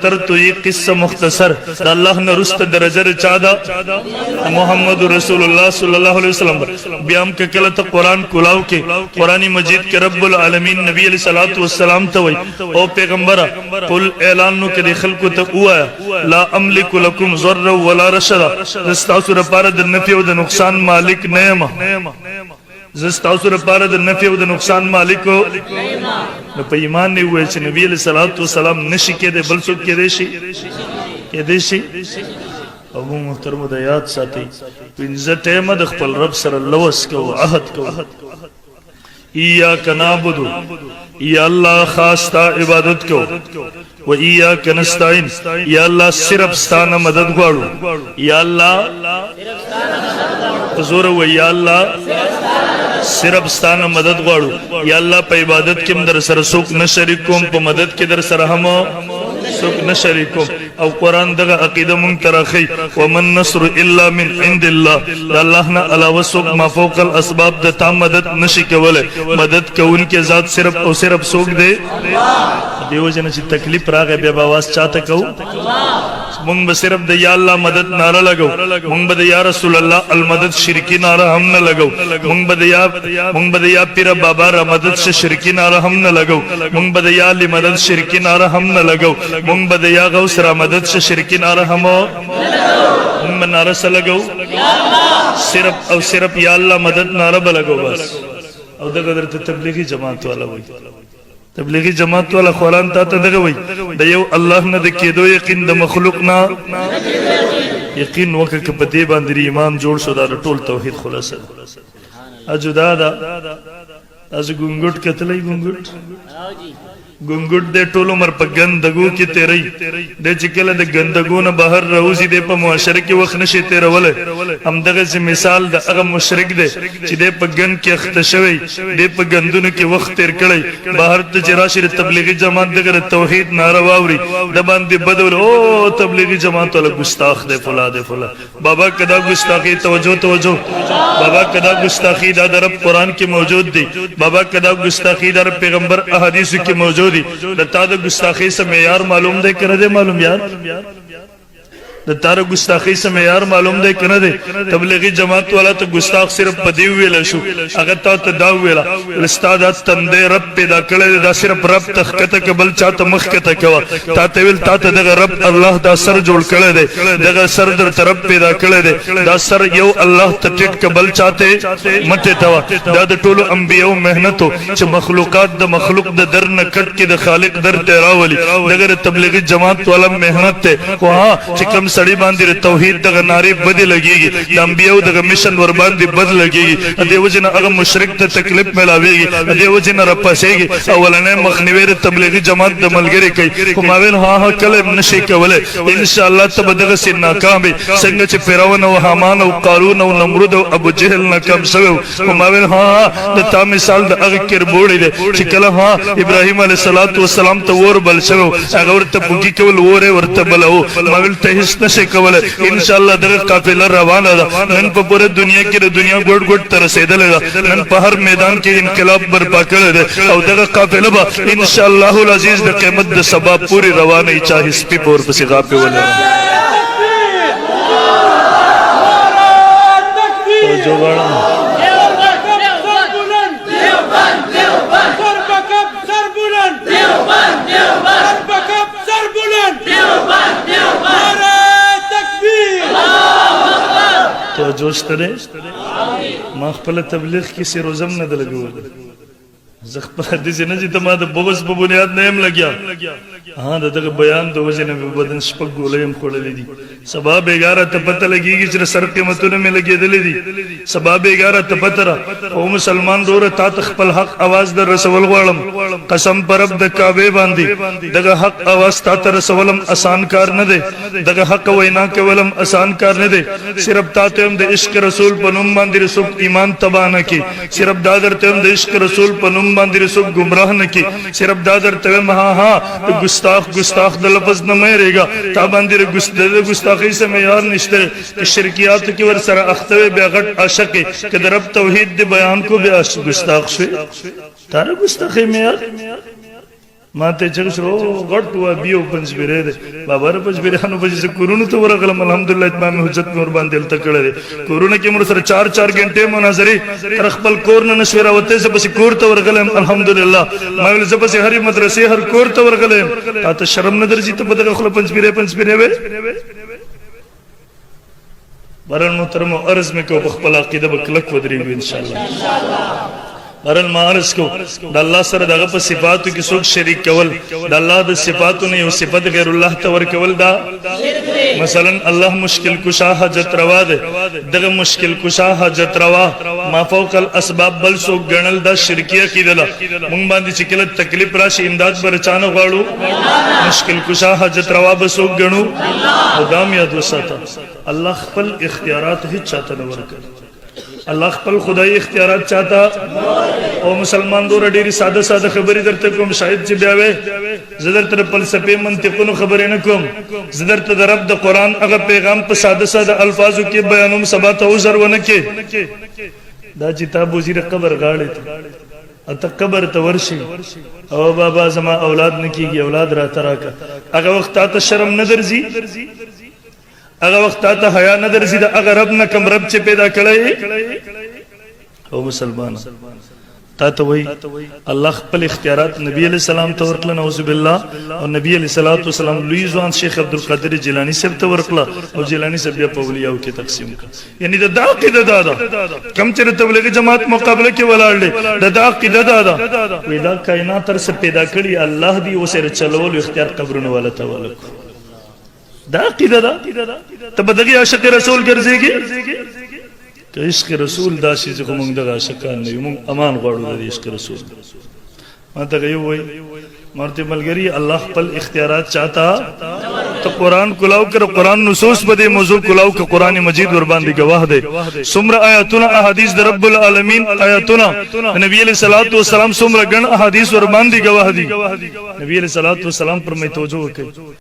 تر تو یہ قصہ مختصر دا اللہ نے رست درجر چادا محمد رسول اللہ صلی اللہ علیہ وسلم بیام کے کلت قرآن کلاو کے قرآن مجید کے رب العالمین نبی علیہ السلام توئی او پیغمبرہ قل اعلانو کے دی خلقو تقوایا لا املک لکم ضر ولا رشدہ دستاؤ پارا در نفی و در نقصان مالک نیمہ زستاؤ پارا در نفی و در نقصان مالک ہو نو پا ایمان نہیں ہوئے چھے نبی علیہ السلام نشی کے دے بلسک کے دے شی ابو محترم دا یاد ساتی پنزت احمد اخپل رب سر اللوس کو عہد کو ایاک نعبدو یا اللہ خاصتا عبادت کو و ایاک نستعین یا اللہ صرف ستانا مدد گوارو یا اللہ حضور و یا اللہ صرف ستانا مدد گوارو یا اللہ پا عبادت کم در سر سوک نشریکم پا مدد کی در سر ہمو سوک نشریکم او قرآن دغا عقیدہ منترخی ومن نصر الا من عند اللہ دا اللہ نا علاوہ سوک ما فوق الاسباب دا تا مدد نشی کولے مدد کون کے ذات صرف او صرف سوک دے دیو جنہ چی تکلیف راگے بے باواز چاہتا کہو منگ با صرف دا یا اللہ مدد نارا لگو منگ با دا یا رسول اللہ المدد شرکی نارا ہم نہ لگو منگ با دا یا پیر بابا را مدد سے شرکی نارا ہم نہ لگو منگ با دا یا علی مدد شرکی نارا ہم نہ لگو منگ با دا یا غوث را مدد سے شرکی نارا ہمو منگ با نارا سا لگو صرف او صرف یا اللہ مدد نارا بلگو بس او دا قدر تبلیغی جماعت والا ہوئی تبلیغی جماعت والا خوران تا تا دگا وی دا یو اللہ نا دکی دو یقین دا مخلوق نا یقین وکا کپا دے باندری ایمان جوڑ شو دا ٹول توحید خلاص اجو دادا از گنگوٹ کتلی گنگوٹ دے ٹول عمر پا گندگو کی تیرئی دے چکل دے گندگو نا باہر روزی دے پا معاشرکی وقت نشی تیرہ ولے ہم دغه سے مثال دا اغا مشرک دے چی دے پا گند کی اختشوی دے پا گندونو کی وقت تیر کڑی باہر تجراشی تبلیغی جماعت دگر توحید نارواوری دبان دی بدول او تبلیغی جماعت والا گستاخ دے فلا دے فلا بابا کدا گستاخی توجہ بابا کدا گستاخی دا در رب قرآن کی موجود دی بابا کدا گستاخی دا رب پیغمبر احادیث کی موجود تا دا گستاخی سے معیار معلوم دے کہ نہ دے معلوم یار تارا گستاخی سے معیار معلوم دے کہ نہ دے تبلیغی جماعت والا تو گستاخ صرف پدی ویلا شو اگر تا دا ویلا استادات تندے رب پیدا کڑے دا صرف رب تخکتا کبل چاہتا مخکتا کوا تا تیویل تا تا دغا رب اللہ دا سر جوڑ کڑے دے دغا سر در ترب پیدا کڑے دے دا سر یو اللہ تٹٹ کبل چاہتے مٹے توا دا دا طولو انبیاء محنتو چھ مخلوقات دا مخلوق دا در نکٹ کی دا خالق در تیراولی دگر تبلیغی جماعت والا محنت تے وہاں چکم سڑی باندی توحید دغا ناری بدی لگی گی دا انبیاء دغا مشن ور باندی بد لگی گی دیو جن اغا مشرک تا تکلیف ملاوی گی دیو جن رپسے گی اولنے مخنویر تبلیغی جماعت دا ملگری کئی کماویل ہاں کلم نشی کولے انشاءاللہ تب دغا سی ناکامی سنگ چی فیرون و حامان و قارون و نمرود و ابو جہل ناکام سویو کماویل ہاں دا تا مثال دا اغا کربوڑی دے چکل ہاں ابراہیم علیہ السلام تا وور بل سویو اغا ورطا بکی کول وورے ورطا بلہو ماویل تحس نشے کولے انشاءاللہ دغا قافلہ روانا دا نن پا پورے دنیا کی دنیا گوڑ گوڑ ترسیدہ لگا نن پا ہر میدان کی انقلاب برپا کرے دے او دغا قافلہ با انشاءاللہ العزیز دا قیمت دا سباب پوری روانا چاہی سپی پور پسی غاپی والے جو بڑا تو جوش ترے مخبل تبلیغ کسی روزم نہ دلگو زخبل حدیث نجی تما دا بغض پا بنیاد نیم لگیا ہاں دا دغا بیان دو وجہ نبی بدن شپک گولیم کھوڑے دی سباب اگارہ تپتہ لگی گی چرا سر قیمتوں میں لگی دلی دی سباب اگارہ تپتہ را او مسلمان رو رہا تا تخپل حق آواز در رسول غوالم قسم پر اب دا کعبے باندی دغا حق آواز تا تا رسولم آسان کار نہ دے دغا حق وینا کے ولم آسان کار نہ دے صرف تا تیم دا عشق رسول پنم باندی رسول ایمان تباہ نہ کی صرف دادر تیم دا عشق رسول پنم باندی رسول گمراہ نہ کی صرف دادر تیم ہاں گستاخ دا لفظ نہ میرے گا تا باندی گستاخی سے میار نشتے کہ شرکیات کی ور سر اختوے بے غٹ عاشقی کہ در اب توحید دی بیان کو بے گستاخ شوی تارا گستاخی میار ماته چغشرو غټ وا بیو پنځ بیره ده بابا ر پنځ بیرانو پنځ کورونو ته ورغلم الحمدلله اتمام حجت نور باندې تل کړه کورونه کې مر سره 4 غنټه مناظره تر خپل کور نه نشوره وته زه بس کور ته ورغلم الحمدلله ما ول زه بس هرې مدرسې هر کور ته ورغلم ته شرم نه درځي ته بدل خپل پنځ بیره وې برن محترم عرض میں کو خپل عقیده بکلک ودرېږي ان شاء الله برن ما عرض کو د الله سره دغه په صفاتو کې څوک شریک کول د الله د صفاتو نه یو صفت غیر الله ته ورکول دا مثلا الله مشکل کشا حاجت روا ده دغه مشکل کشا حاجت روا ما فوق الاسباب بل څوک ګڼل دا شرکیه کیدله مونږ باندې چې کله تکلیف راشي امداد برچانه غواړو مشکل کشا حاجت روا به څوک ګڼو او دام یاد وساته الله خپل اختیارات هیڅ چاته نه ورکړي الله خپل خدای اختیارات چاته او مسلمان دور ډیری ساده خبرې درته کوم شاید چې بیا وې زدر تر فلسفه منطقونو خبرې نه کوم زدر ته د رب د قران هغه پیغام په ساده الفاظو کې بیانوم سبا ته عذر ونه کې دا کتاب وزیر قبر غاړې اته قبر ته ورشي او بابا زما اولاد نه کیږي اولاد را تراکا هغه وخت ته شرم نه درځي هغه وخت ته حیا نه درځي دا هغه رب نه کم رب چې پیدا کړی او مسلمان تا ته وای الله خپل اختیارات نبی علیہ السلام ته ورکړه نعوذ بالله او نبی علیہ الصلوۃ والسلام لوی ځوان شیخ عبدالقادر جیلانی صاحب ته ورکړه او جیلانی صاحب بیا په اولیاءو کې تقسیم کړ یعنی دا عقیده دا کم چې تبلیغ جماعت مقابله کې ولاړ دا عقیده دا ویلا کائنات تر څه پیدا کړی الله دی اوسره چلول اختیار قبرونه ولا ته ولک دا عقیده دا ته بدغه عاشق رسول ګرځيږي که عشق رسول دا شي چې موږ د عاشقان نه موږ امان غواړو د عشق رسول ما ته وای مرته ملګری الله خپل اختیارات چاہتا تو قرآن کلاو کر قرآن نصوص بده موضوع کلاو که قرآن مجید ور باندې گواه ده سمر آیاتنا احادیث در رب العالمین آیاتنا نبی علیہ الصلوۃ والسلام سمر گن احادیث ور باندې گواه دي نبی علیہ الصلوۃ والسلام پر میں توجہ وکړي